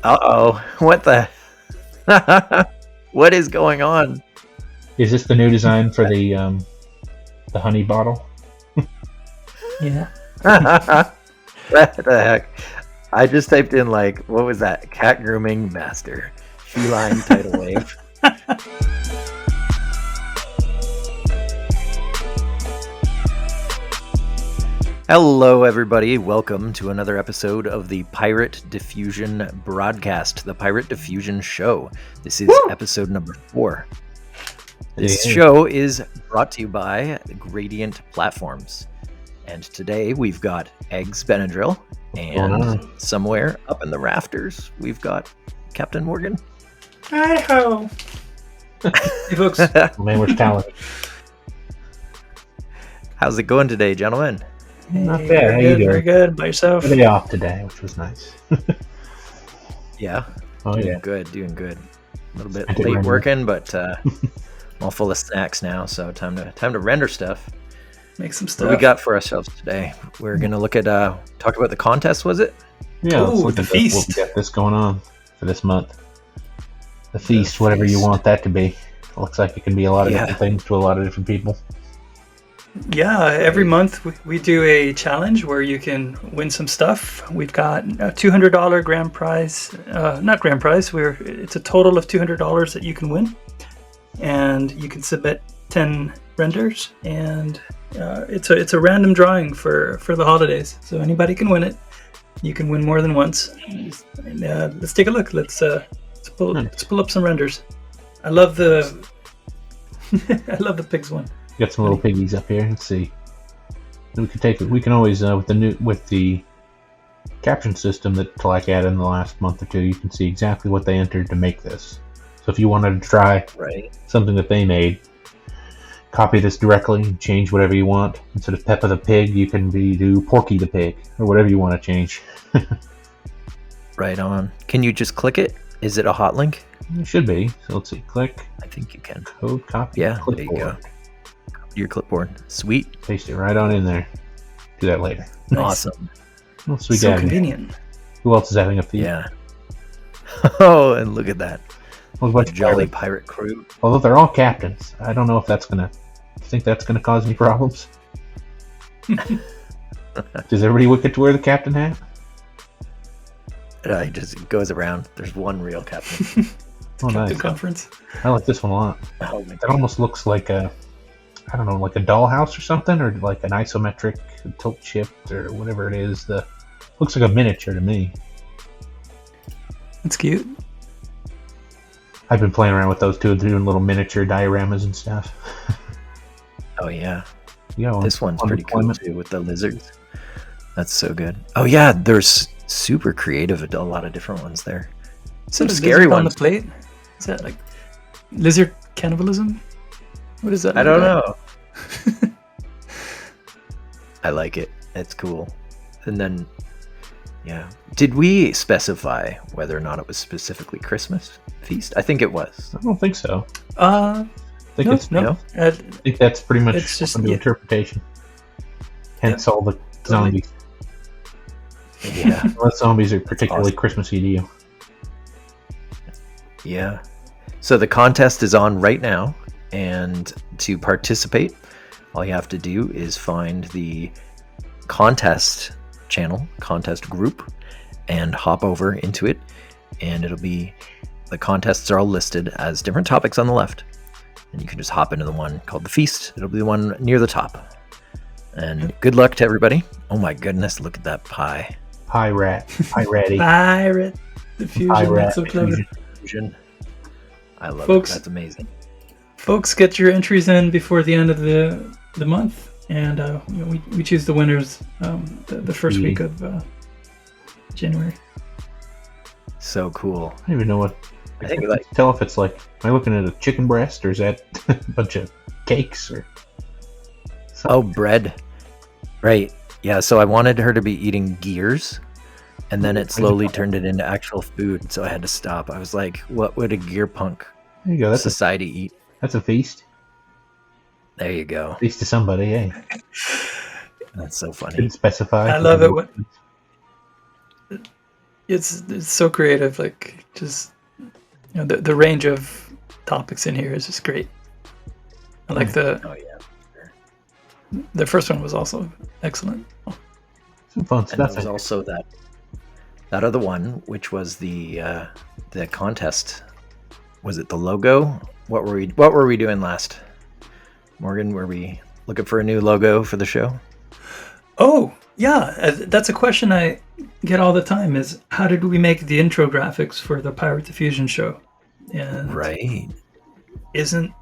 Uh-oh. What the? What is going on? Is this the new design for the honey bottle? Yeah. What the heck? I just typed in, like, what was that? Cat Grooming Master. Feline tidal wave. Hello, everybody. Welcome to another episode of the Pirate Diffusion broadcast, the Pirate Diffusion Show. This is episode number 4. This show is brought to you by Gradient Platforms. And today we've got Eggs Benadryl, and somewhere up in the rafters, we've got Captain Morgan. Hi-ho! Hey, folks. Language talent. How's it going today, gentlemen? Not bad. How you doing? Very good. By yourself? A day off today, which was nice. Yeah. Oh, doing good. A little bit late working, but I'm all full of snacks now, so time to render stuff. Make some stuff. What do we got for ourselves today? We're gonna look at talk about the contest, was it? Yeah, let's look the at feast. What we got this going on for this month. The feast, whatever you want that to be. It looks like it can be a lot of different things to a lot of different people. Yeah, every month we do a challenge where you can win some stuff. We've got a $200 grand prize, not grand prize, it's a total of $200 that you can win. And you can submit 10 renders, and it's a random drawing for the holidays. So anybody can win it. You can win more than once. Let's take a look. Let's pull up some renders. I love the I love the pigs one. Got some little piggies up here. Let's see. We can take it. We can always with the caption system that Tlak added in the last month or two. You can see exactly what they entered to make this. So if you wanted to try something that they made, copy this directly, change whatever you want. Instead of Peppa the Pig, you can do Porky the Pig or whatever you want to change. Right on. Can you just click it? Is it a hot link? It should be. So let's see. Click. I think you can. Code copy. Yeah, clipboard. there you go. Your clipboard. Sweet. Paste it right on in there. Do that later. Nice. Awesome. What else we So got? convenient. Who else is having a feast? Yeah. Oh, and look at that. Well, a bunch of Jolly pirates. pirate crew. Although they're all captains. I don't know if that's gonna... think that's gonna cause any problems? Does everybody get to wear the captain hat? He just goes around. There's one real captain. Oh, Captain nice. Conference. I like this one a lot. Oh, It almost looks like a... I don't know, like a dollhouse or something, or like an isometric tilt shift or whatever it is. Looks like a miniature to me. That's cute. I've been playing around with those two, doing little miniature dioramas and stuff. Oh yeah. Yeah, This one's pretty cool too with the lizards. That's so good. Oh yeah, there's super creative. A lot of different ones there. Some Is that a scary lizard on the ones. plate? Is that like lizard cannibalism? What is that? I don't know. I like it. It's cool. And then, yeah. Did we specify whether or not it was specifically Christmas feast? I think it was. I don't think so. No. I think that's pretty much It's just- open to interpretation. Hence all the zombies. Yeah. Unless zombies are particularly awesome. Christmassy to you. Yeah. So the contest is on right now, and to participate, all you have to do is find the contest channel, contest group, and hop over into it, and it'll be, the contests are all listed as different topics on the left, and you can just hop into the one called the feast. It'll be the one near the top. And good luck to everybody. Oh my goodness, look at that pie. Pirate. Pirate diffusion. That's so clever. Fusion. I love Folks. it. That's amazing. Folks, get your entries in before the end of the month, and we choose the winners the first week of January. So cool. I don't even know what... I think can't tell if it's like... Am I looking at a chicken breast, or is that a bunch of cakes, or... Oh, bread. Right. Yeah, so I wanted her to be eating gears, and then it slowly turned it into actual food, so I had to stop. I was like, what would a gear punk There you go. That's society eat? a feast. There you go. Feast to somebody, hey. That's so funny. Didn't specify. I love it. it's so creative. Like just the range of topics in here is just great. I like Oh yeah. the first one was also excellent. Some fun And stuff. there was also that other one, which was the contest. Was it the logo? What were we doing last? Morgan, were we looking for a new logo for the show? Oh, yeah, that's a question I get all the time is how did we make the intro graphics for the Pirate Diffusion show? And Right. isn't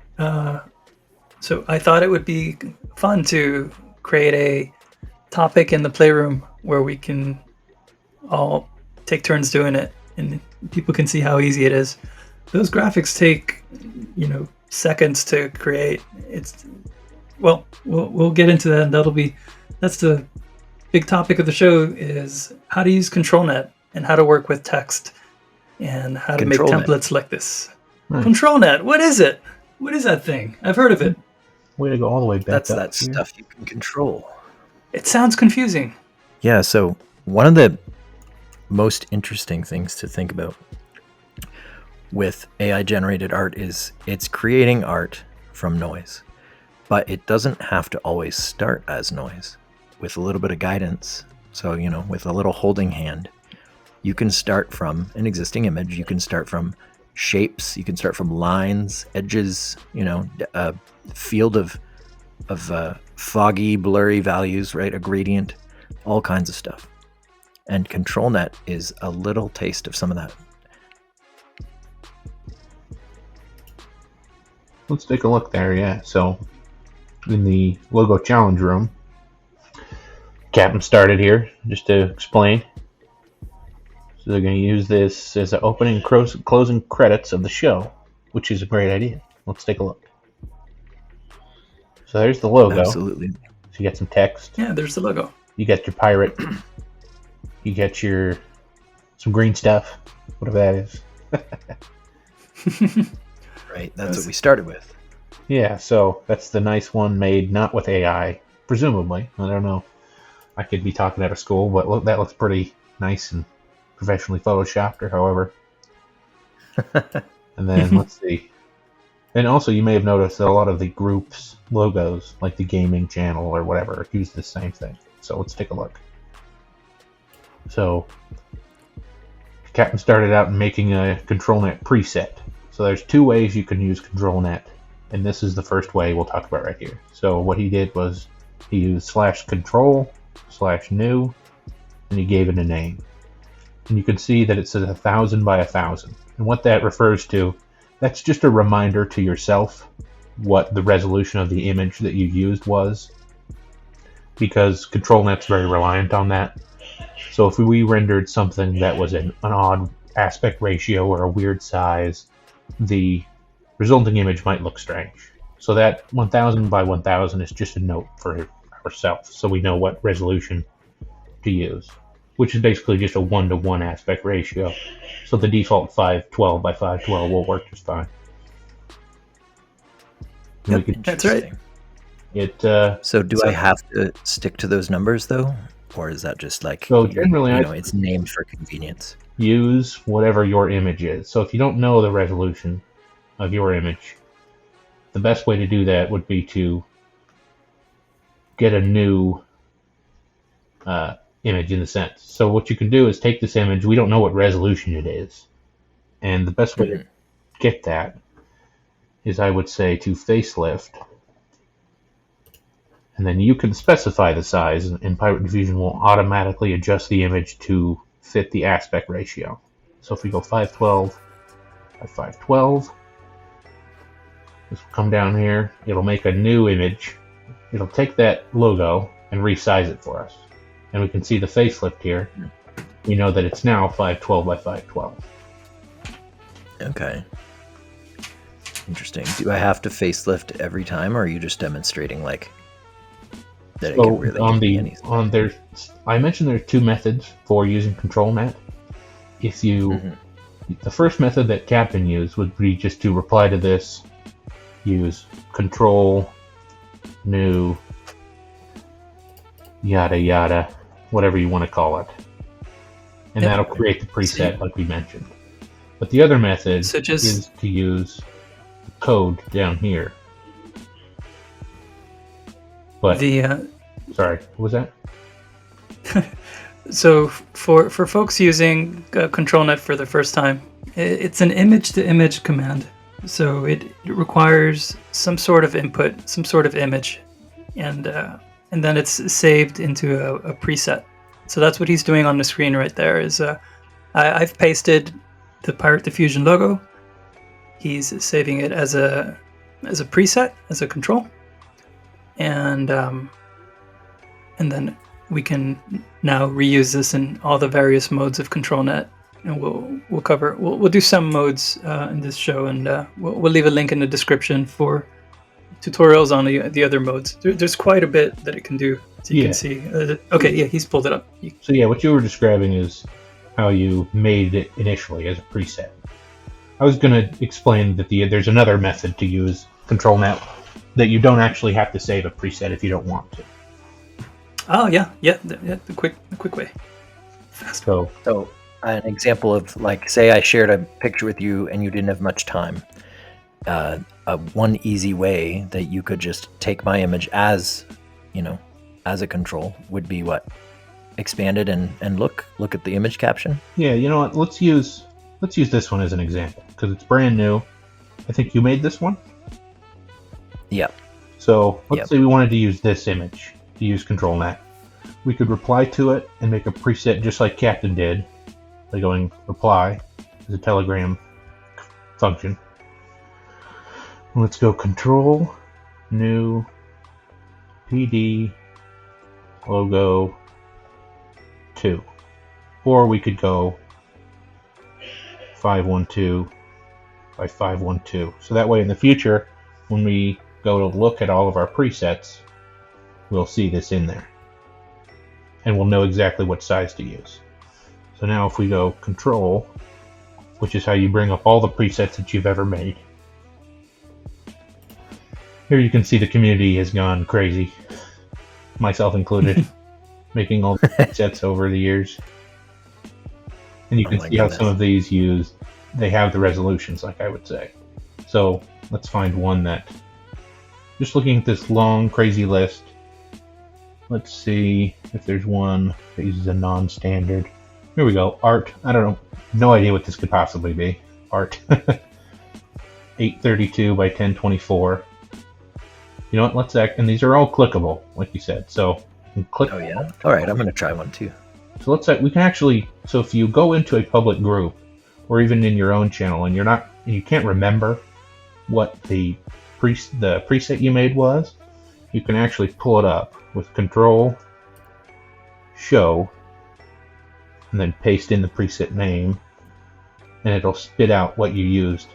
so I thought it would be fun to create a topic in the playroom where we can all take turns doing it and people can see how easy it is. Those graphics take, seconds to create. It's we'll get into that, and that's the big topic of the show is how to use Controlnet and how to work with text and how to make Controlnet. templates like this. Nice. Controlnet, what is it? What is that thing? I've heard of it. Way to go all the way back That's up that here. stuff you can control. It sounds confusing. Yeah, so one of the most interesting things to think about with AI generated art is it's creating art from noise, but it doesn't have to always start as noise. With a little bit of guidance, so with a little holding hand, you can start from an existing image, you can start from shapes, you can start from lines, edges, a field of foggy, blurry values, right? A gradient, all kinds of stuff. And Controlnet is a little taste of some of that. Let's take a look there, yeah. So, in the logo challenge room, Captain started here, just to explain. So they're going to use this as the opening and closing credits of the show, which is a great idea. Let's take a look. So there's the logo. Absolutely. So you got some text. Yeah, there's the logo. You got your pirate. You got some green stuff, whatever that is. Right, that's what we started with. Yeah, so that's the nice one made not with AI, presumably. I don't know. I could be talking out of school, but that looks pretty nice and professionally photoshopped, or however. And then let's see. And also, you may have noticed that a lot of the group's logos, like the gaming channel or whatever, use the same thing. So let's take a look. So, Captain started out making a Controlnet preset. So there's two ways you can use Controlnet, and this is the first way we'll talk about right here. So what he did was he used /control/new, and he gave it a name. And you can see that it says 1,000 by 1,000. And what that refers to, that's just a reminder to yourself what the resolution of the image that you used was, because Controlnet's very reliant on that. So if we rendered something that was an odd aspect ratio or a weird size, the resulting image might look strange. So that 1,000 by 1,000 is just a note for ourselves, so we know what resolution to use, which is basically just a 1-to-1 aspect ratio. So the default 512 by 512 will work just fine. Yep, that's right. So do I have to stick to those numbers though? Or is that just like, so generally, it's named for convenience? Use whatever your image is. So if you don't know the resolution of your image, the best way to do that would be to get a new image in the sense. So what you can do is take this image, we don't know what resolution it is. And the best way to get that is, I would say, to facelift. And then you can specify the size, and Pirate Diffusion will automatically adjust the image to fit the aspect ratio. So if we go 512 by 512, this will come down here, it'll make a new image, it'll take that logo and resize it for us. And we can see the facelift here. We know that it's now 512 by 512. Okay. Interesting. Do I have to facelift every time, or are you just demonstrating like that it can really be anything? I mentioned there's two methods for using Controlnet. If you the first method that Captain used would be just to reply to this, use control new yada yada, whatever you want to call it. and Yep. that'll create the preset like we mentioned. But the other method So just- is to use the code down here. But sorry, what was that? So for folks using Controlnet for the first time, it's an image-to-image command. So it requires some sort of input, some sort of image, and then it's saved into a preset. So that's what he's doing on the screen right there. Is I've pasted the Pirate Diffusion logo. He's saving it as a preset, as a control, and then we can now reuse this in all the various modes of Controlnet, and we'll do some modes in this show, and we'll leave a link in the description for tutorials on the other modes. There's quite a bit that it can do, so you can see. Okay, yeah, he's pulled it up. So yeah, what you were describing is how you made it initially as a preset. I was going to explain that there's another method to use Controlnet that you don't actually have to save a preset if you don't want to. Oh yeah, the quick way. Fast. So an example of, like, say I shared a picture with you and you didn't have much time. One easy way that you could just take my image as a control would be what? Expand it and look at the image caption. Yeah, you know what? Let's use this one as an example because it's brand new. I think you made this one. Yeah. So let's say we wanted to use this image to use Controlnet. We could reply to it and make a preset just like Captain did by going reply as a Telegram function. Let's go control new PD logo 2, or we could go 512 by 512. So that way in the future, when we go to look at all of our presets, we'll see this in there. And we'll know exactly what size to use. So now if we go control, which is how you bring up all the presets that you've ever made. Here you can see the community has gone crazy, myself included, making all the presets over the years. And you can see how some of these they have the resolutions, like I would say. So let's find one that, just looking at this long, crazy list, let's see if there's one that uses a non-standard. Here we go, art. I don't know, no idea what this could possibly be. Art. 832 by 1024. You know what, and these are all clickable, like you said. So you can click. Oh yeah. All right, I'm going to try one too. So let's say we can actually, so if you go into a public group or even in your own channel and you can't remember what the preset you made was, you can actually pull it up with Control Show and then paste in the preset name, and it'll spit out what you used.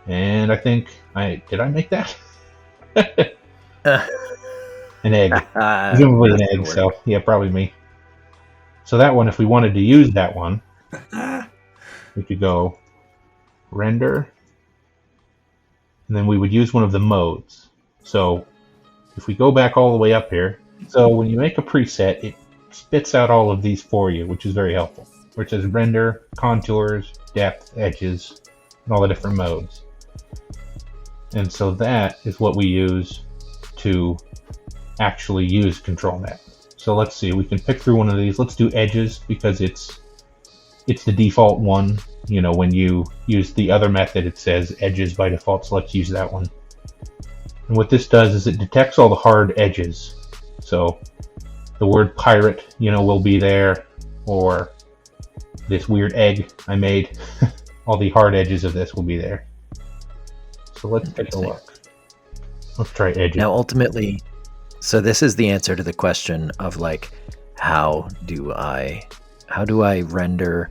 And I think did I make that? An egg. Presumably an egg, so yeah, probably me. So that one, if we wanted to use that one, we could go render, and then we would use one of the modes. So if we go back all the way up here, so when you make a preset, it spits out all of these for you, which is very helpful. Where it says render, contours, depth, edges, and all the different modes. And so that is what we use to actually use Controlnet. So let's see, we can pick through one of these. Let's do edges because it's the default one. You know, when you use the other method, it says edges by default, so let's use that one. And what this does is it detects all the hard edges. So the word pirate, will be there, or this weird egg I made. All the hard edges of this will be there. So let's take a look. Let's try edges. Now, ultimately, so this is the answer to the question of, like, how do I render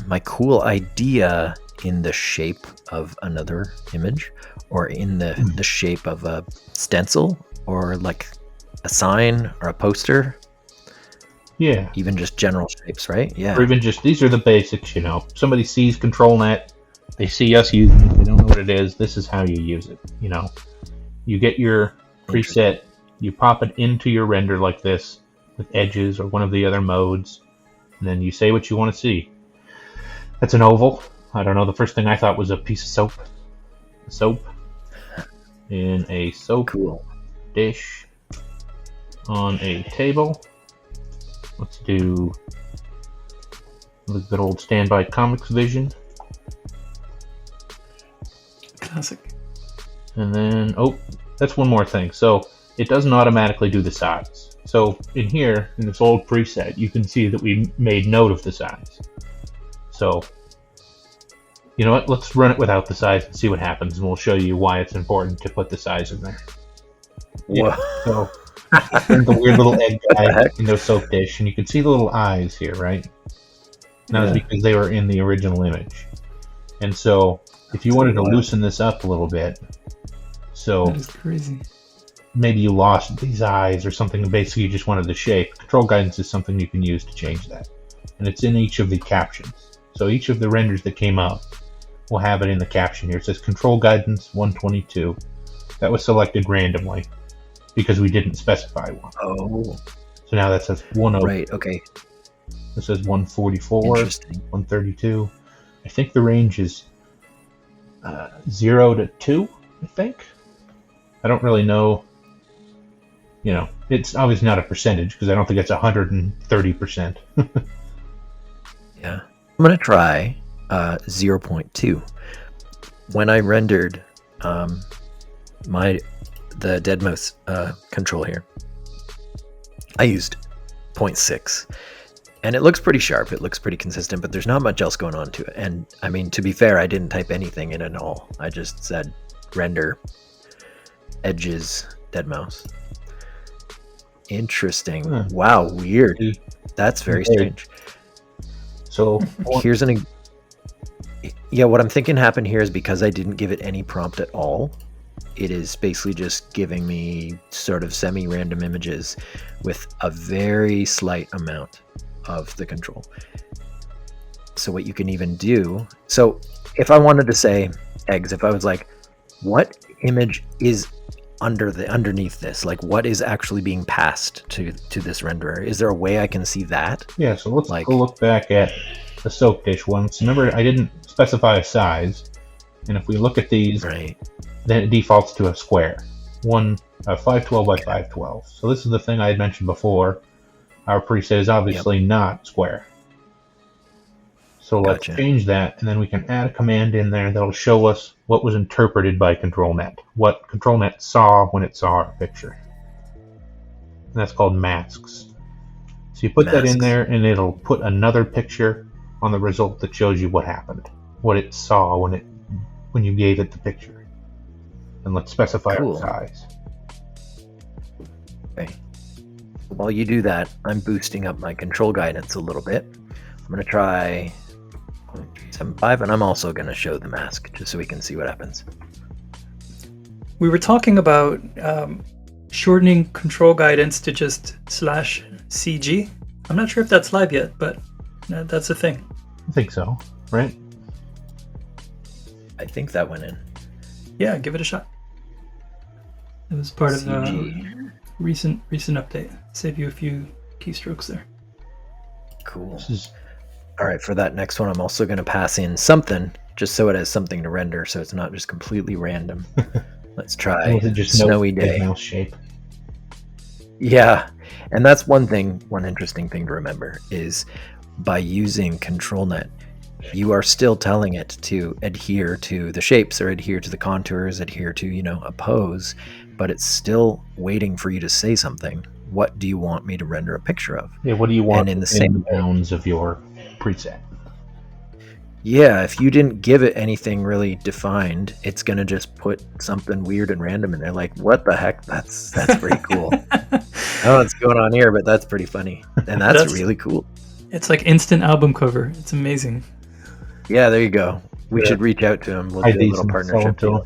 my cool idea in the shape of another image, or in the shape of a stencil, or like a sign or a poster. Yeah. Even just general shapes, right? Yeah. Or even just, these are the basics, Somebody sees Controlnet, they see us using it, they don't know what it is, this is how you use it, You get your preset, you pop it into your render like this, with edges or one of the other modes, and then you say what you want to see. That's an oval. I don't know, the first thing I thought was a piece of soap. Soap in a soap dish on a table. Let's do the good old standby comics vision. Classic. And then, that's one more thing. So it doesn't automatically do the size. So in here, in this old preset, you can see that we made note of the size. So, you know what? Let's run it without the size and see what happens, and we'll show you why it's important to put the size in there. Yeah. So there's the weird little egg guy in the soap dish, and you can see the little eyes here, right? That was because they were in the original image. And so if you wanted to loosen this up a little bit, so that is crazy. Maybe you lost these eyes or something, and basically you just wanted the shape. Control guidance is something you can use to change that. And it's in each of the captions. So each of the renders that came up will have it in the caption here. It says control guidance 122. That was selected randomly because we didn't specify one. Oh. So now that says 10. Right, okay. It says 144, Interesting. 132. I think the range is 0 to 2, I think. I don't really know. You know, it's obviously not a percentage because I don't think it's 130%. Yeah. I'm going to try 0.2. When I rendered the dead mouse control here, I used 0.6. And it looks pretty sharp. It looks pretty consistent, but there's not much else going on to it. And I mean, to be fair, I didn't type anything in at all. I just said render edges dead mouse. Interesting. Wow, weird. That's very strange. So here's what I'm thinking happened here is because I didn't give it any prompt at all. It is basically just giving me sort of semi-random images with a very slight amount of the control. So what you can even do, so if I wanted to say eggs, if I was like, what image is underneath this, like what is actually being passed to this renderer? Is there a way I can see that? Yeah, so let's go look back at the soap dish once. Remember, I didn't specify a size, and if we look at these, right, then it defaults to a square, 512 by 512. So this is the thing I had mentioned before. Our preset is obviously not square. So let's change that, and then we can add a command in there that'll show us what was interpreted by Controlnet, what Controlnet saw when it saw our picture. And that's called masks. So you put that in there, and it'll put another picture on the result that shows you what happened, what it saw when you gave it the picture. And let's specify our size. Okay. While you do that, I'm boosting up my control guidance a little bit. I'm going to try 0.75, and I'm also going to show the mask just so we can see what happens. We were talking about shortening control guidance to just /CG. I'm not sure if that's live yet, but that's a thing. I think so, right? I think that went in. Yeah, give it a shot. It was part of the recent update. Save you a few keystrokes there. Cool. All right, for that next one, I'm also going to pass in something just so it has something to render, so it's not just completely random. Let's try just snowy day. Mouse shape. Yeah, and that's one interesting thing to remember is by using Controlnet, you are still telling it to adhere to the shapes or adhere to the contours, adhere to, a pose, but it's still waiting for you to say something. What do you want me to render a picture of? Yeah, what do you want and in the same bounds of your preset? Yeah, if you didn't give it anything really defined, it's going to just put something weird and random in there. Like, what the heck? That's pretty cool. I don't know what's going on here, but that's pretty funny. And that's really cool. It's like instant album cover. It's amazing. Yeah, there you go. We should reach out to him. We'll do a little partnership deal.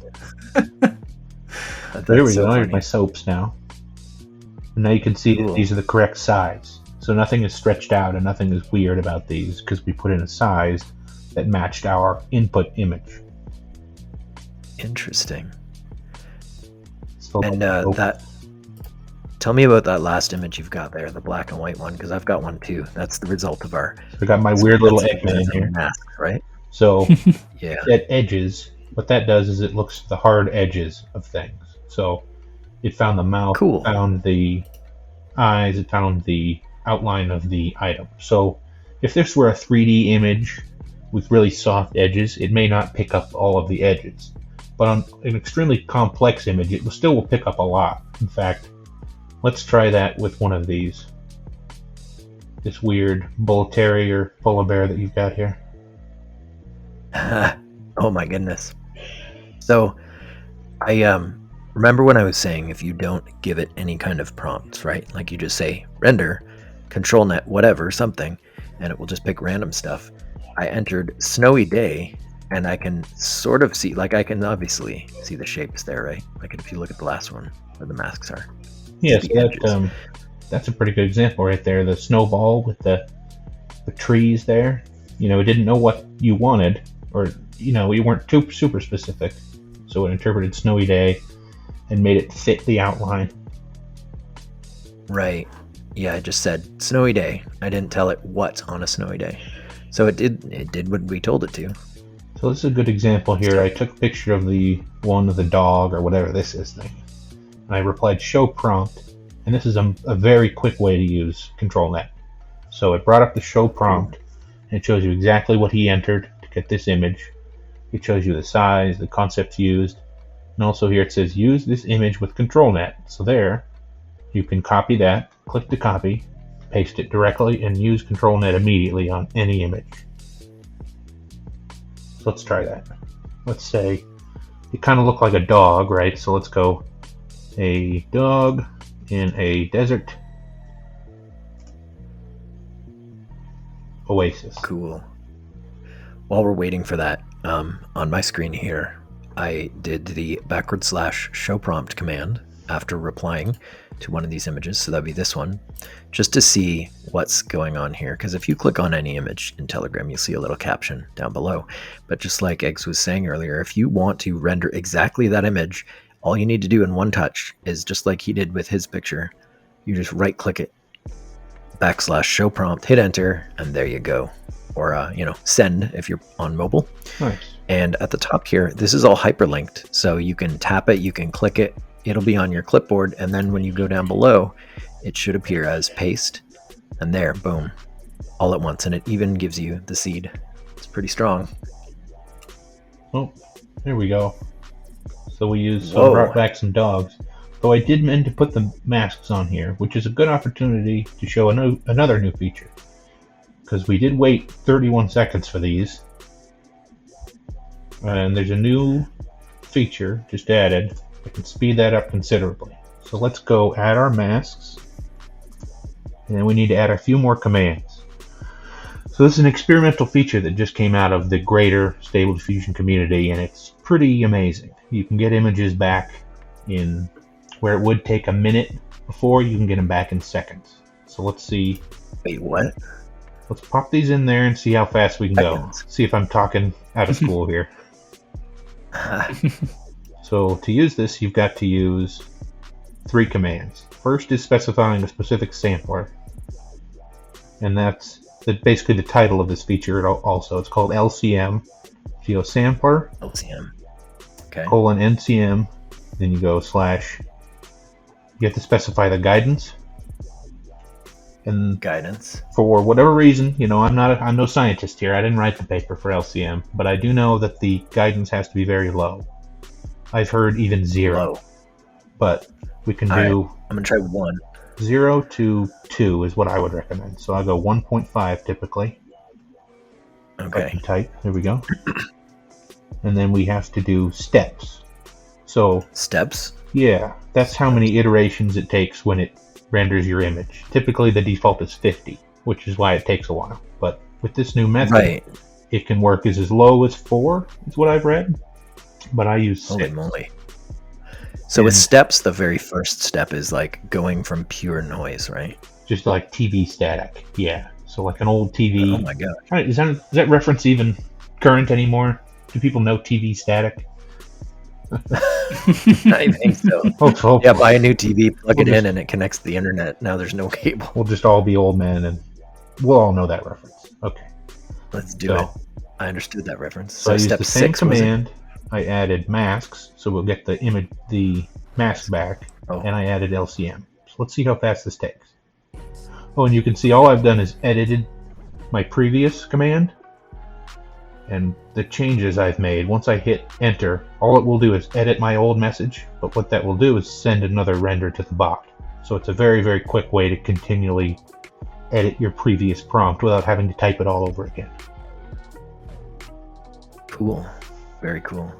There we go. Here's my soaps now. And now you can see that these are the correct size. So nothing is stretched out and nothing is weird about these because we put in a size that matched our input image. Interesting. So and tell tell me about that last image you've got there, the black and white one, because I've got one too. That's the result of our. So I got my weird little that's Eggman here. mask, right? So Yeah. at edges, what that does is it looks at the hard edges of things. So it found the mouth, Cool. found the eyes, it found the outline of the item. So if this were a 3D image with really soft edges, it may not pick up all of the edges. But on an extremely complex image, it still will pick up a lot. In fact, let's try that with one of these. This weird bull terrier polar bear that you've got here. Oh my goodness. So I remember when I was saying if you don't give it any kind of prompts, right? Like you just say render, Controlnet, whatever, something, and it will just pick random stuff. I entered snowy day, and I can sort of see, like I can obviously see the shapes there, right? Like if you look at the last one where the masks are. Yes, that's a pretty good example right there. The snowball with the trees there. You know, it didn't know what you wanted, or you know, you weren't too super specific, so it interpreted snowy day and made it fit the outline. Right. Yeah, I just said snowy day. I didn't tell it what's on a snowy day. So it did what we told it to. So this is a good example here. I took a picture of the one with the dog or whatever this is thing, and I replied Showprompt, and this is a very quick way to use Controlnet. So it brought up the Showprompt, and it shows you exactly what he entered to get this image. It shows you the size, the concepts used, and also here it says use this image with Controlnet. So there, you can copy that, click to copy, paste it directly, and use Controlnet immediately on any image. So let's try that. Let's say it kind of looked like a dog, right? So let's go a dog in a desert oasis. Cool. While we're waiting for that, on my screen here, I did the /showprompt command after replying to one of these images, so that'd be this one, just to see what's going on here. Because if you click on any image in Telegram, you'll see a little caption down below. But just like Eggs was saying earlier, if you want to render exactly that image, all you need to do in one touch is just like he did with his picture. You just right click it, /showprompt, hit enter, and there you go. Or, send if you're on mobile. Nice. And at the top here, this is all hyperlinked. So you can tap it, you can click it, it'll be on your clipboard. And then when you go down below, it should appear as paste. And there, boom, all at once. And it even gives you the seed. It's pretty strong. Oh, there we go. So we brought back some dogs. Though I did mean to put the masks on here, which is a good opportunity to show another new feature. Because we did wait 31 seconds for these. And there's a new feature just added that can speed that up considerably. So let's go add our masks. And then we need to add a few more commands. So this is an experimental feature that just came out of the greater Stable Diffusion community, and it's pretty amazing. You can get images back in where it would take a minute before, you can get them back in seconds. So let's see. Wait, what? Let's pop these in there and see how fast we can go. See if I'm talking out of school here. So to use this, you've got to use 3 commands. First is specifying a specific sampler. And that's basically the title of this feature also. It's called LCM, Sampler, LCM. Okay. :NCM. Then you go / you have to specify the guidance. And guidance. For whatever reason, I'm no scientist here. I didn't write the paper for LCM, but I do know that the guidance has to be very low. I've heard even 0. Low. But we can do. Right. I'm gonna try 1. 0 to 2 is what I would recommend. So I'll go 1.5 typically. Okay. Type. There we go. And then we have to do steps. So steps. Yeah, that's how many iterations it takes when it renders your image. Typically the default is 50, which is why it takes a while. But with this new method, it can work as low as 4, is what I've read. But I use 6. Holy moly. So with steps, the very first step is like going from pure noise, right? Just like TV static. Yeah. So like an old TV. Oh my god. Is that reference even current anymore? Do people know TV static? I think so. Hopefully. Yeah, buy a new TV, plug We'll it in, just- and it connects to the internet. Now there's no cable. We'll just all be old men, and we'll all know that reference. Okay. Let's do So- it. I understood that reference. So I used step the same 6 was it? command. I added masks, so we'll get the image, the mask back, Oh. and I added LCM. So let's see how fast this takes. Oh, and you can see all I've done is edited my previous command, and the changes I've made. Once I hit enter, all it will do is edit my old message, but what that will do is send another render to the bot. So it's a very, very quick way to continually edit your previous prompt without having to type it all over again. Cool. Very cool.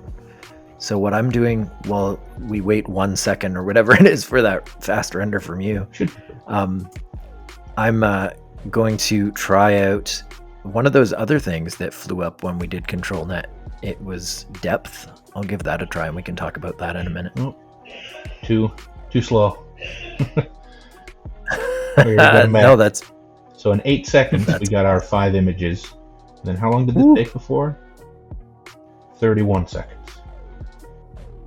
So what I'm doing while we wait 1 second or whatever it is for that fast render from you, I'm going to try out one of those other things that flew up when we did Controlnet. It was depth. I'll give that a try and we can talk about that in a minute. Oh, too slow. Here, get 'em back. No, that's So in 8 seconds, we got our 5 images. And then how long did this Ooh. take before? 31 seconds.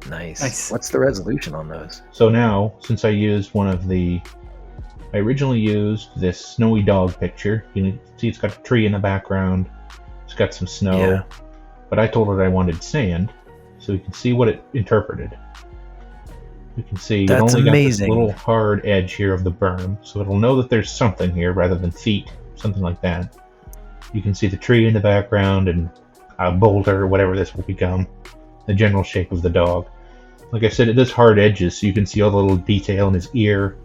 nice. What's the resolution on those? So now, since I used I originally used this snowy dog picture. You can see it's got a tree in the background. It's got some snow. Yeah. But I told it I wanted sand, so you can see what it interpreted. You can see That's it only amazing. got this little hard edge here of the berm, so it'll know that there's something here rather than feet, something like that. You can see the tree in the background and a boulder, whatever this will become, the general shape of the dog. Like I said, it does hard edges, so you can see all the little detail in his ear.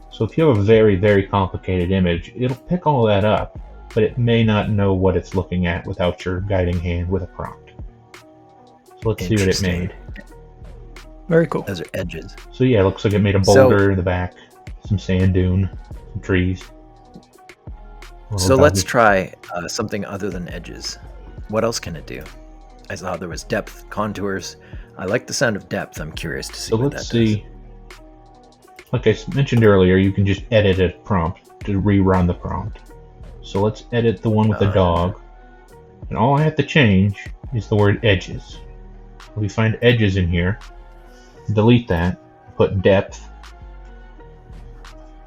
So if you have a very, very complicated image, it'll pick all that up, but it may not know what it's looking at without your guiding hand with a prompt. So let's see what it Interesting. made. Very cool. Those are edges. So yeah, it looks like it made a boulder in the back, some sand dune, some trees. So let's try something other than edges. What else can it do? I saw there was depth, contours. I like the sound of depth. I'm curious to see So what let's that see. Like I mentioned earlier, you can just edit a prompt to rerun the prompt. So let's edit the one with the dog. And all I have to change is the word edges. We find edges in here. Delete that. Put depth.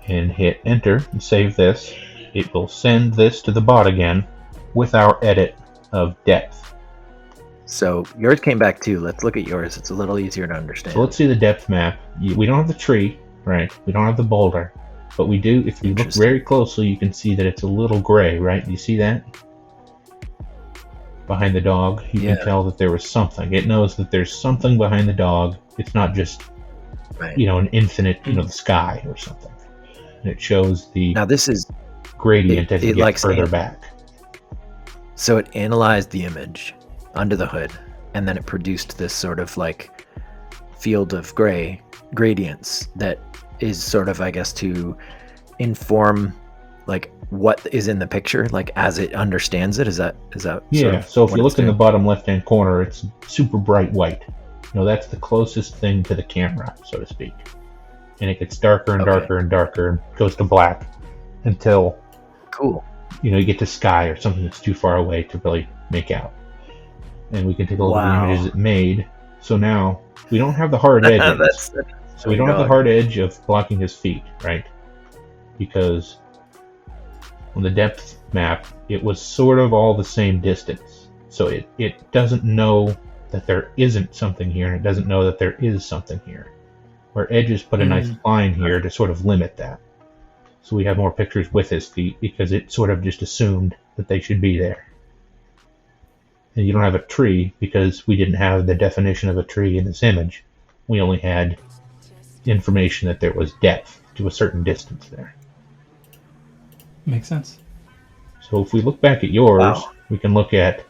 And hit enter and save this. It will send this to the bot again with our edit of depth. So yours came back too. Let's look at yours. It's a little easier to understand. So let's see the depth map. We don't have the tree, right? We don't have the boulder. But we do, if you look Interesting. very closely, you can see that it's a little gray, right? Do you see that? Behind the dog, you Yeah. can tell that there was something. It knows that there's something behind the dog. It's not just, Right. an infinite, the sky or something. And it shows the Now this is gradient as you it get likes further an- back. so it analyzed the image under the hood, and then it produced this sort of like field of gray gradients that is sort of, I guess, to inform like what is in the picture, like as it understands it. Is that Yeah, sort of so if what you it's look in the doing? bottom left-hand corner, it's super bright white. That's the closest thing to the camera, so to speak. And it gets darker and Okay. darker and darker and goes to black until, Cool. you get to sky or something that's too far away to really make out. And we can take a look at Wow. the images it made. So now, we don't have the hard edges. That's So we don't have the hard edge of blocking his feet, right? Because on the depth map, it was sort of all the same distance. So it doesn't know that there isn't something here, and it doesn't know that there is something here. Where edges put a nice line here to sort of limit that. So we have more pictures with his feet because it sort of just assumed that they should be there. And you don't have a tree because we didn't have the definition of a tree in this image. We only had information that there was depth to a certain distance there. Makes sense. So if we look back at yours, Wow. we can look at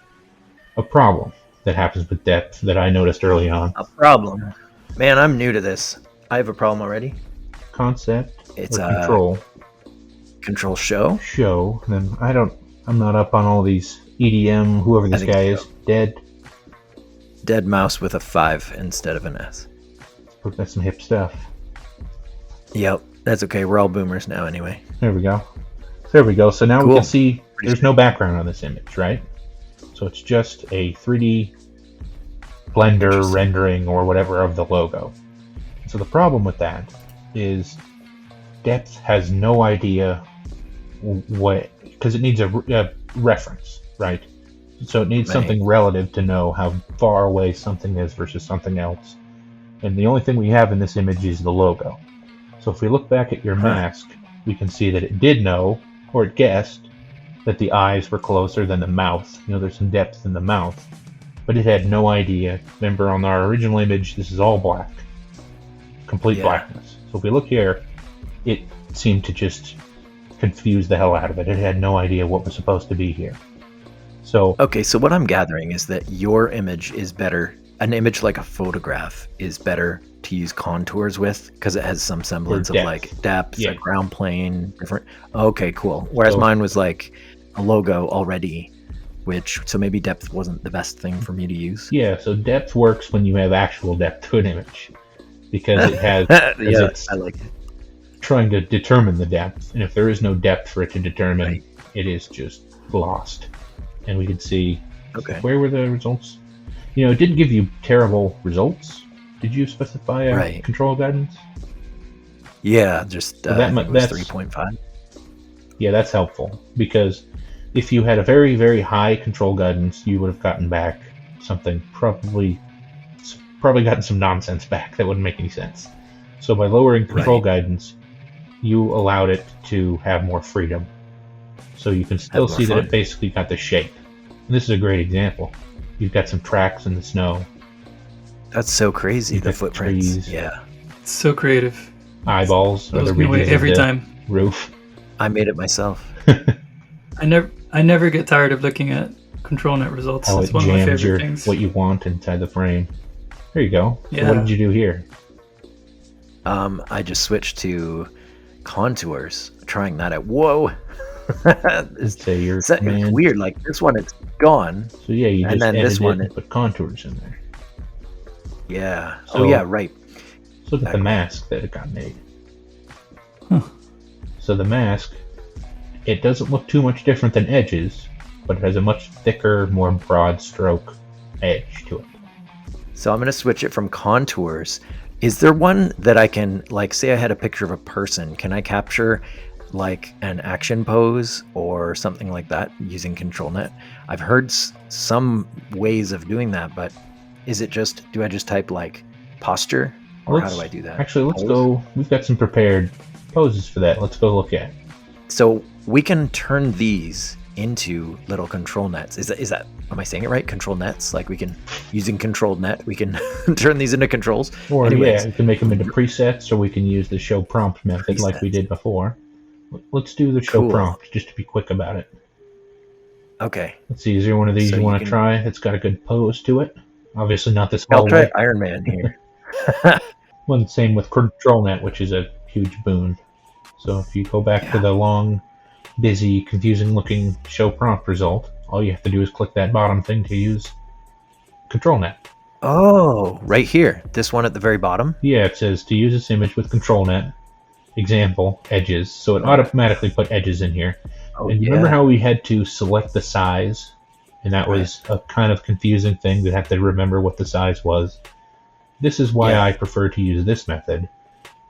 a problem that happens with depth that I noticed early on. a problem. Man, I'm new to this. I have a problem already. Concept It's or control show. show. Then I'm not up on all these EDM, whoever this think guy is, Dead mouse with a 5 instead of an S. That's some hip stuff. Yep, that's okay. We're all boomers now anyway. There we go. There we go. So now we Cool. can see there's no background on this image, right? So it's just a 3D Blender Interesting. rendering or whatever of the logo. So the problem with that is depth has no idea what, because it needs a reference, right? So it needs Right. something relative to know how far away something is versus something else. And the only thing we have in this image is the logo. So if we look back at your mask, we can see that it did know, or it guessed, that the eyes were closer than the mouth. You know, there's some depth in the mouth. But it had no idea. Remember, on our original image, this is all black. Complete blackness. So if we look here, it seemed to just confuse the hell out of it. It had no idea what was supposed to be here. So Okay, so what I'm gathering is that your image is better. An image like a photograph is better to use contours with because it has some semblance of depth. like depth, Yeah. a ground plane, different. Okay, cool. Whereas So- mine was like a logo already, so maybe depth wasn't the best thing for me to use. yeah, so depth works when you have actual depth to an image, because it has Yeah, it's I like it. trying to determine the depth, and if there is no depth for it to determine, Right. it is just lost. And we could see Okay. where were the results. You know, it didn't give you terrible results. Did you specify a Right. control guidance? Yeah, just Well, I think it was that's 3.5. Yeah, that's helpful, because if you had a very, very high control guidance, you would have gotten back something probably gotten some nonsense back that wouldn't make any sense. So by lowering control Right. guidance, you allowed it to have more freedom. So you can still more see that fun. it basically got the shape. And this is a great example. You've got some tracks in the snow, That's so crazy. You've The got footprints. trees. Yeah, It's so creative. eyeballs, Blows other me away ridges of every the time. roof. I made it myself. I never get tired of looking at Controlnet results. How It's it one of my jams favorite things. what you want inside the frame. There you go. So Yeah. what did you do here? I just switched to contours, trying that out. Whoa. Let's say your It's command. weird. Like this one, it's gone. So yeah, you And just then edited this one, it and put contours in there. Yeah. So- Oh yeah, right. So look at the Exactly. mask that it got made. Huh. So the mask, it doesn't look too much different than Edge's, but it has a much thicker, more broad stroke edge to it. So I'm gonna switch it from contours. Is there one that I can, like, say I had a picture of a person, can I capture like an action pose or something like that using Controlnet? I've heard some ways of doing that, but is it just, do I just type like posture, or how do I do that? Actually, let's Pose? go. We've got some prepared poses for that. Let's go look at. So we can turn these into little control nets. Is that am I saying it right? Control nets? Like we can, using controlled net, we can turn these into controls. Or Anyways. yeah, we can make them into presets, or we can use the show prompt method like we Presets. did before. Let's do the show Cool. prompt just to be quick about it. Okay. Let's see, is there one of these So you you want to can- try that's got a good pose to it? Obviously not this I'll try hallway. Iron Man here. Well, same with Controlnet, which is a huge boon. So if you go back to Yeah. the long, busy, confusing-looking show prompt result, all you have to do is click that bottom thing to use Controlnet. Oh, right here. This one at the very bottom. Yeah, it says to use this image with Controlnet, example, edges. So it automatically put edges in here. Oh, And you remember how we had to select the size? And that was a kind of confusing thing to have to remember what the size was. This is why Yeah. I prefer to use this method,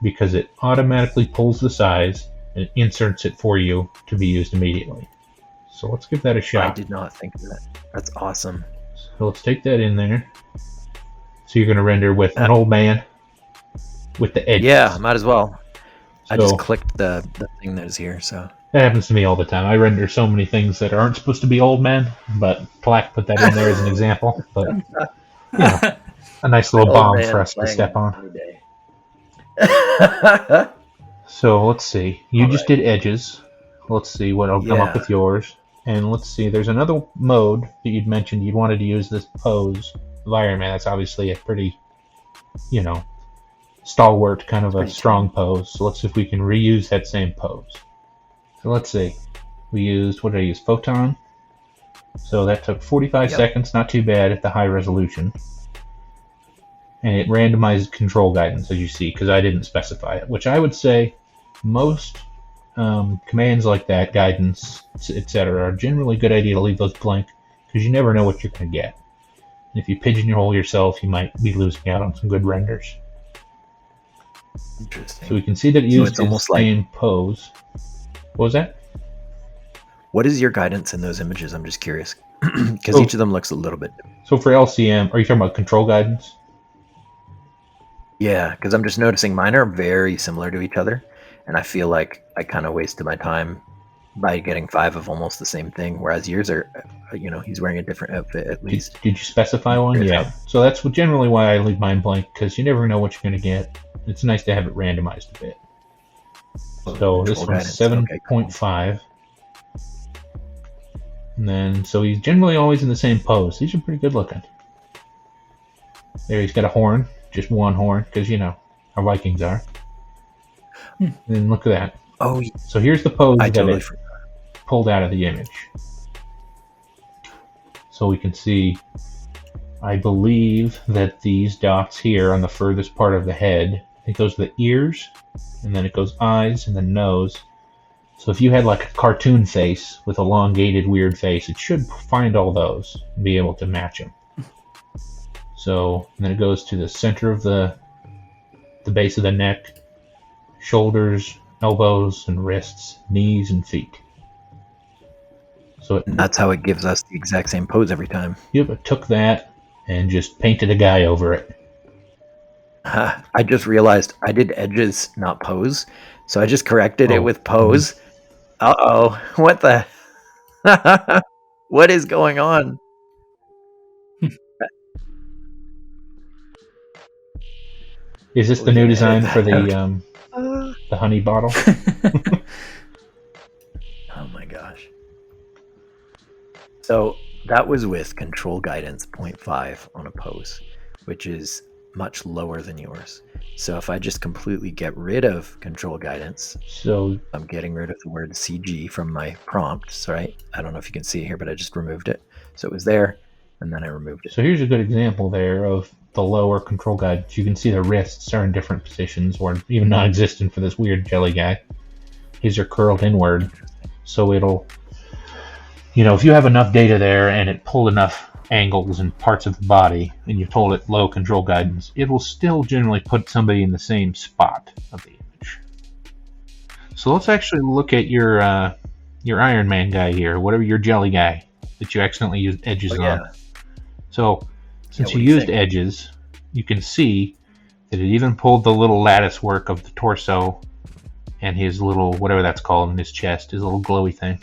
because it automatically pulls the size and inserts it for you to be used immediately. So let's give that a I shot. did not think of that. That's awesome. So let's take that in there. So you're going to render with an old man with the edges. Yeah, might as well. I So- just clicked the thing that is here, so. That happens to me all the time. I render so many things that aren't supposed to be old men, but Plaque put that in there as an example. But you know, a nice little Old bomb man for us to playing step on. every day. So let's see. You All just did edges. Let's see what'll come up Yeah. with yours. And let's see. There's another mode that you'd mentioned you wanted to use this pose of Iron Man. That's obviously a pretty, stalwart kind of a Pretty strong pose. So let's see if we can reuse that same pose. So let's see. We used, what did I use? Photon. So that took 45 Yep. seconds. Not too bad at the high resolution. And it randomized control guidance, as you see, because I didn't specify it. Which I would say most commands like that, guidance, etc., are generally a good idea to leave those blank, because you never know what you're going to get. And if you pigeonhole yourself, you might be losing out on some good renders. Interesting. So we can see that it So used it's his almost like- same pose. What was that? What is your guidance in those images? I'm just curious. Because Oh. each of them looks a little bit different. So for LCM, are you talking about control guidance? Yeah, because I'm just noticing mine are very similar to each other. And I feel like I kind of wasted my time by getting 5 of almost the same thing. Whereas yours are, he's wearing a different outfit at least. Did you specify one? Yeah. So that's generally why I leave mine blank, because you never know what you're going to get. It's nice to have it randomized a bit. So this one's 7.5. And then, so he's generally always in the same pose. These are pretty good looking. There, he's got a horn. Just one horn, because, how Vikings are. And then look at that. Oh, So here's the pose I that totally it forgot. pulled out of the image. So we can see, I believe that these dots here on the furthest part of the head, it goes to the ears, and then it goes eyes, and then nose. So if you had like a cartoon face with elongated weird face, it should find all those and be able to match them. So and then it goes to the center of the base of the neck, shoulders, elbows and wrists, knees and feet. So And that's how it gives us the exact same pose every time. it took that and just painted a guy over it. I just realized I did edges, not pose. So I just corrected it with pose. Uh-oh. What the? What is going on? Is this the new design for the honey bottle? Oh my gosh. So that was with control guidance 0.5 on a pose, which is much lower than yours. So if I just completely get rid of control guidance, So I'm getting rid of the word CG from my prompts, right? I don't know if you can see it here, but I just removed it. So it was there, and then I removed it. So here's a good example there of the lower control guidance. You can see the wrists are in different positions, or even non-existent for this weird jelly guy. His are curled inward, so it'll, if you have enough data there and it pulled enough angles and parts of the body, and you told it low control guidance, it will still generally put somebody in the same spot of the image. So let's actually look at your Iron Man guy here, whatever your jelly guy that you accidentally used edges on. So since you used edges, you can see that it even pulled the little lattice work of the torso and his little, whatever that's called in his chest, his little glowy thing.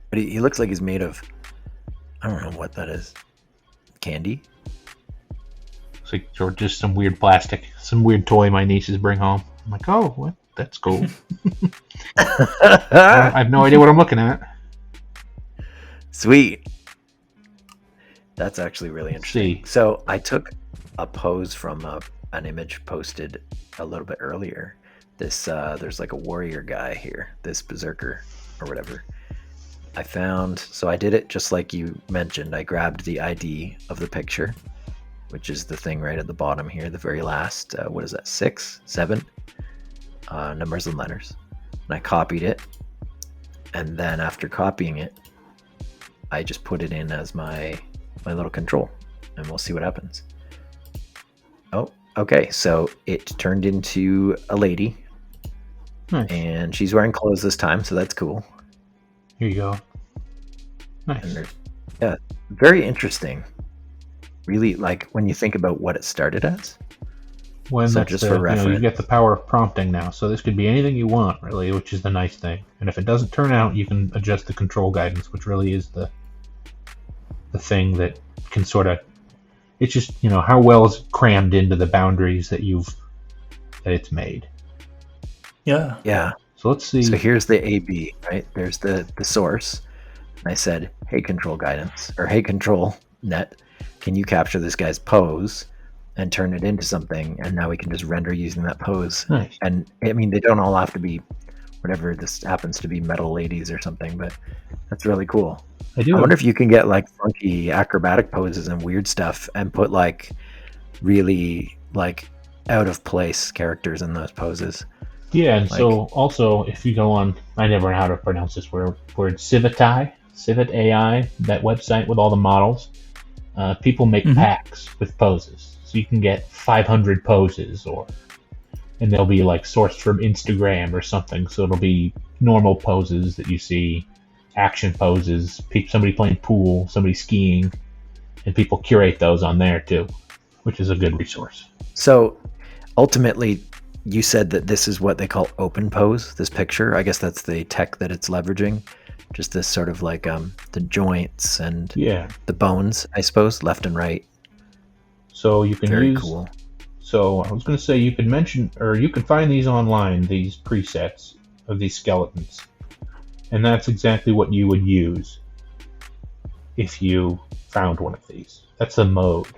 But he looks like he's made of, I don't know what that is. Candy? It's like, or just some weird plastic, some weird toy my nieces bring home. I'm like, oh, what? That's cool. I have no idea what I'm looking at. Sweet. That's actually really interesting. See. So I took a pose from an image posted a little bit earlier. There's like a warrior guy here, this berserker or whatever. So I did it just like you mentioned. I grabbed the ID of the picture, which is the thing right at the bottom here, the very last, what is that, 6, 7 numbers and letters. And I copied it. And then after copying it, I just put it in as my little control, and we'll see what happens. Oh, okay. So it turned into a lady. Nice. And she's wearing clothes this time, so that's cool. Here you go. Nice. And very interesting. Really, like when you think about what it started as. When So that's just for reference. you get the power of prompting now, so this could be anything you want, really, which is the nice thing. And if it doesn't turn out, you can adjust the control guidance, which really is the thing that can sort of, it's just, how well is it crammed into the boundaries that it's made. Yeah. Yeah. So let's see. So here's the AB, right? There's the source. And I said, hey, control guidance, or hey, control net, can you capture this guy's pose and turn it into something? And now we can just render using that pose. Nice. And I mean, they don't all have to be whatever this happens to be, metal ladies or something, but that's really cool. I wonder if you can get like funky acrobatic poses and weird stuff and put like really like out of place characters in those poses. Yeah, and so also if you go on, I never know how to pronounce this word, civitai, Civet AI, that website with all the models, people make packs with poses. So you can get 500 poses, and they'll be like sourced from Instagram or something. So it'll be normal poses that you see, action poses, somebody playing pool, somebody skiing, and people curate those on there too, which is a good resource. So ultimately, you said that this is what they call open pose, this picture. I guess that's the tech that it's leveraging. Just this sort of like the joints and the bones, I suppose, left and right. So you can Very cool. So I was going to say you can mention, or you can find these online, these presets of these skeletons. And that's exactly what you would use if you found one of these. That's the mode.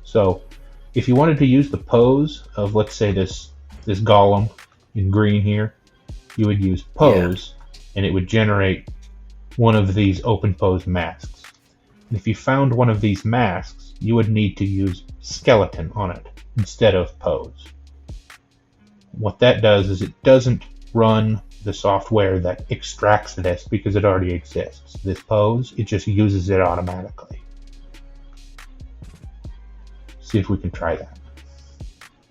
So if you wanted to use the pose of, let's say, this golem in green here, you would use pose, and it would generate one of these open pose masks. And if you found one of these masks, you would need to use skeleton on it instead of pose. What that does is it doesn't run the software that extracts this because it already exists. This pose, it just uses it automatically. See if we can try that.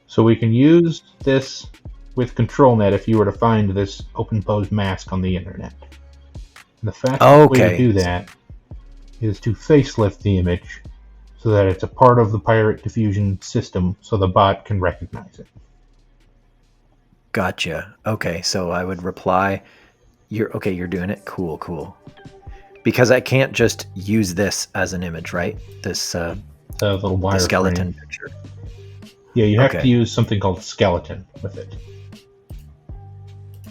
So we can use this with Controlnet if you were to find this open pose mask on the internet. And the fastest way to do that is to facelift the image so that it's a part of the Pirate Diffusion system so the bot can recognize it. Gotcha. Okay, so I would reply, you're doing it? Cool. Because I can't just use this as an image, right? This little wire skeleton frame picture. Yeah, you have to use something called skeleton with it.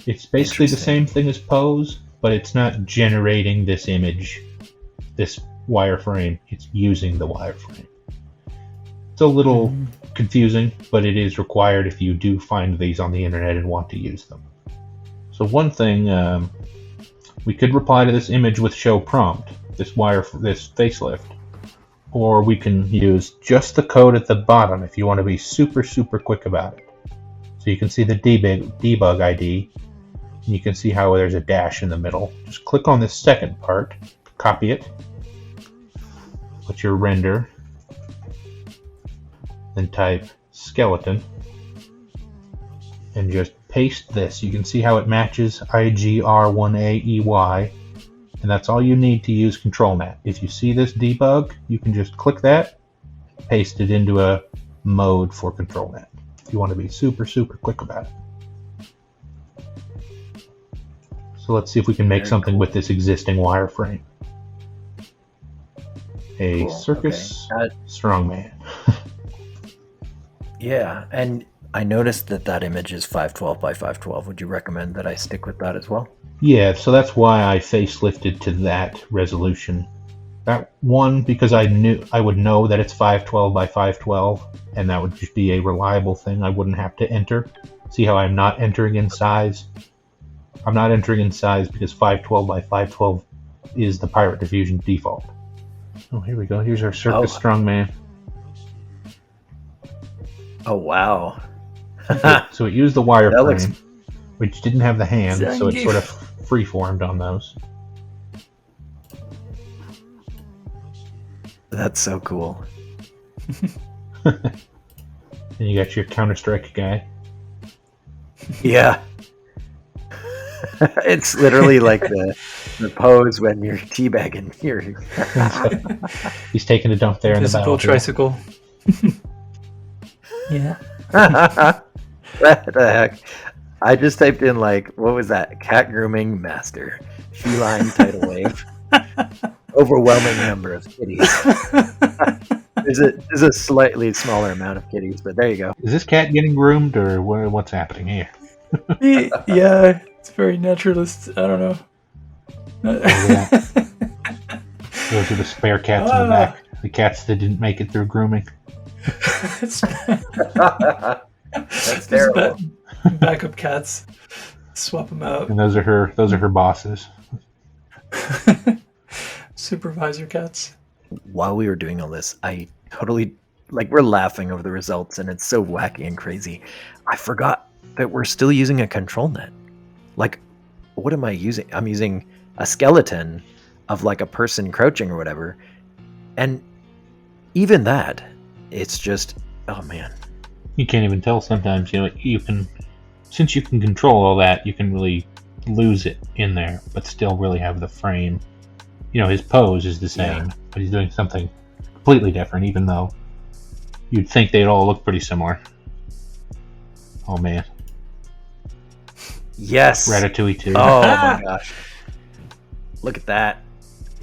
It's basically the same thing as pose, but it's not generating this image, this wireframe. It's using the wireframe. It's a little confusing, but it is required if you do find these on the internet and want to use them. So one thing, we could reply to this image with Showprompt, this facelift, or we can use just the code at the bottom if you want to be super quick about it. So you can see the debug ID, and you can see how there's a dash in the middle. Just click on this second part, copy it, put your render, then type skeleton, and just paste this. You can see how it matches IGR1AEY, and that's all you need to use Controlnet. If you see this debug, you can just click that, paste it into a mode for Controlnet if you want to be super quick about it. So let's see if we can make something with this existing wireframe. A circus strongman. Yeah, and I noticed that image is 512 by 512. Would you recommend that I stick with that as well? Yeah, so that's why I facelifted to that resolution. That one, because I would know that it's 512 by 512, and that would just be a reliable thing. I wouldn't have to enter. See how I'm not entering in size? I'm not entering in size because 512 by 512 is the Pirate Diffusion default. Oh, here we go. Here's our circus strongman. Oh, wow. So it used the wireframe, which didn't have the hand, so it sort of free-formed on those. That's so cool. And you got your Counter-Strike guy. Yeah. It's literally like the pose when you're teabagging. He's taking a dump there in the battle. Tricycle. Yeah. What the heck? I just typed in what was that? Cat grooming master. Feline tidal wave. Overwhelming number of kitties. There's a slightly smaller amount of kitties, but there you go. Is this cat getting groomed, or what's happening here? Yeah, it's very naturalist. I don't know. Those are the spare cats in the back. The cats that didn't make it through grooming. That's terrible. Backup cats. Swap them out. And those are her bosses. Supervisor cats. While we were doing all this, I totally we're laughing over the results, and it's so wacky and crazy. I forgot that we're still using a Controlnet. What am I using? I'm using a skeleton, of like a person crouching or whatever. And even that, it's just, oh man. You can't even tell sometimes, since you can control all that, you can really lose it in there, but still really have the frame. His pose is the same, but he's doing something completely different, even though you'd think they'd all look pretty similar. Oh man. Yes. Ratatouille 2. Oh my gosh. Look at that.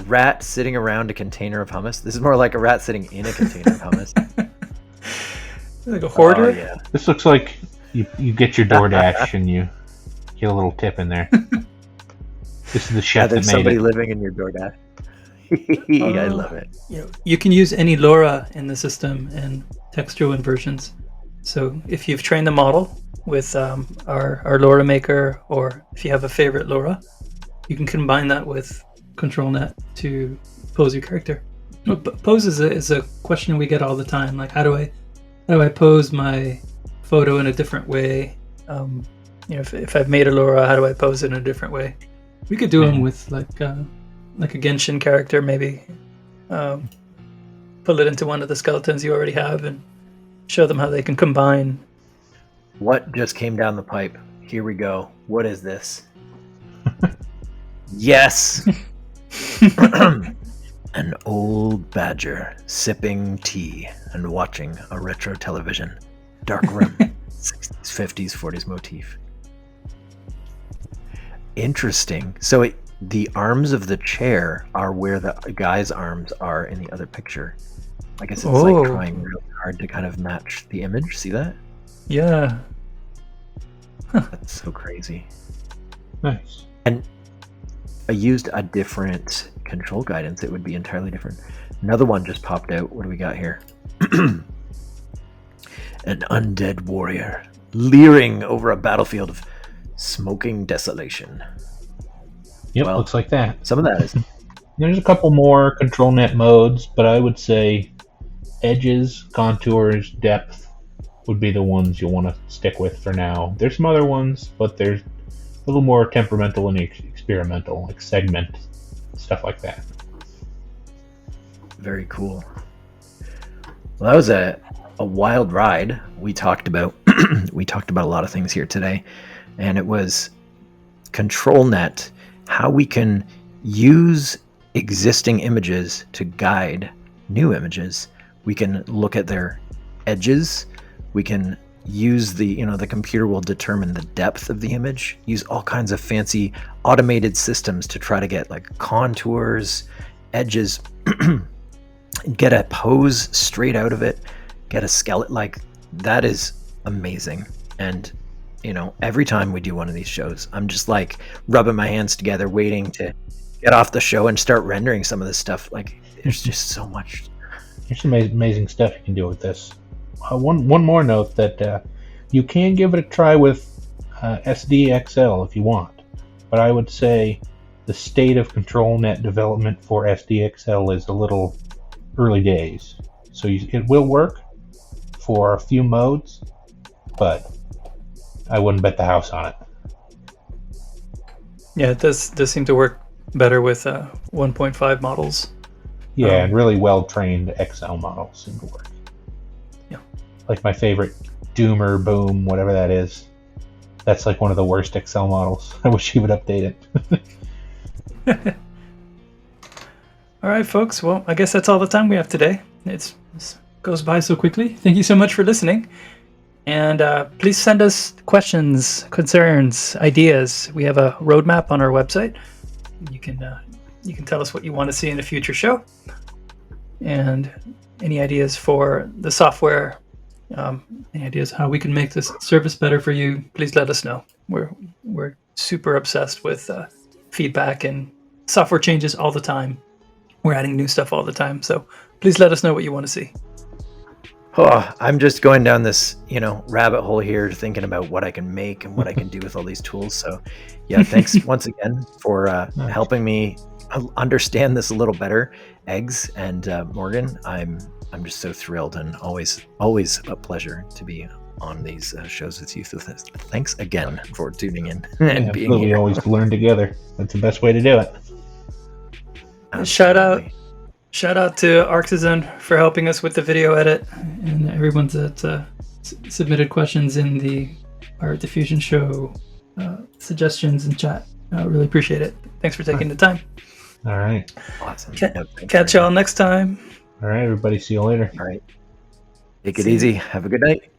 Rat sitting around a container of hummus. This is more like a rat sitting in a container of hummus. Like a hoarder? Oh, yeah. This looks like you get your DoorDash and you get a little tip in there. This is the chef that There's made somebody it. living in your DoorDash. I love it. You can use any LoRa in the system and textual inversions. So if you've trained the model with our LoRa maker, or if you have a favorite LoRa, you can combine that with Controlnet to pose your character. Pose is a question we get all the time. Like, how do I pose my photo in a different way? If I've made a LoRa, how do I pose it in a different way? We could do them with like a Genshin character, maybe. Pull it into one of the skeletons you already have and show them how they can combine. What just came down the pipe? Here we go. What is this? Yes! An old badger sipping tea and watching a retro television. Dark room. 60s, 50s, 40s motif. Interesting. So the arms of the chair are where the guy's arms are in the other picture. I guess it's like trying really hard to kind of match the image. See that? Yeah. That's so crazy. Nice. And I used a different control guidance, it would be entirely different. Another one just popped out. What do we got here? An undead warrior leering over a battlefield of smoking desolation. Yep, looks like that. Some of that is... There's a couple more Controlnet modes, but I would say edges, contours, depth would be the ones you'll want to stick with for now. There's some other ones, but there's a little more temperamental and experimental, like segment, stuff like that. Very cool. Well, that was a wild ride. We talked about a lot of things here today, and it was Controlnet, how we can use existing images to guide new images. We can look at their edges. We can use the computer will determine the depth of the image, use all kinds of fancy automated systems to try to get like contours, edges, get a pose straight out of it, get a skeleton. Like, that is amazing. And every time we do one of these shows, I'm just like rubbing my hands together, waiting to get off the show and start rendering some of this stuff. Like, there's just so much. There's some amazing stuff you can do with this. One more note that you can give it a try with SDXL if you want, but I would say the state of Controlnet development for SDXL is a little early days. So it will work for a few modes, but I wouldn't bet the house on it. Yeah, it does seem to work better with 1.5 models. Yeah, and really well-trained XL models seem to work. Yeah. Like my favorite Doomer, Boom, whatever that is. That's like one of the worst XL models. I wish he would update it. All right, folks. Well, I guess that's all the time we have today. It goes by so quickly. Thank you so much for listening. And please send us questions, concerns, ideas. We have a roadmap on our website. You can tell us what you want to see in a future show, and any ideas for the software, any ideas how we can make this service better for you. Please let us know. We're super obsessed with feedback, and software changes all the time. We're adding new stuff all the time, so please let us know what you want to see. Oh, I'm just going down this, rabbit hole here, thinking about what I can make and what I can do with all these tools. So, yeah, thanks once again for helping me understand this a little better, Eggs and Morgan. I'm just so thrilled, and always a pleasure to be on these shows with you. So thanks again for tuning in and being here. We always learn together. That's the best way to do it. Absolutely. Shout out to Arxizon for helping us with the video edit, and everyone that submitted questions in our Diffusion Show suggestions in chat. I really appreciate it. Thanks for taking the time. All right. Awesome. Catch y'all next time. All right, everybody. See you later. All right. Take it See ya. easy. Have a good night.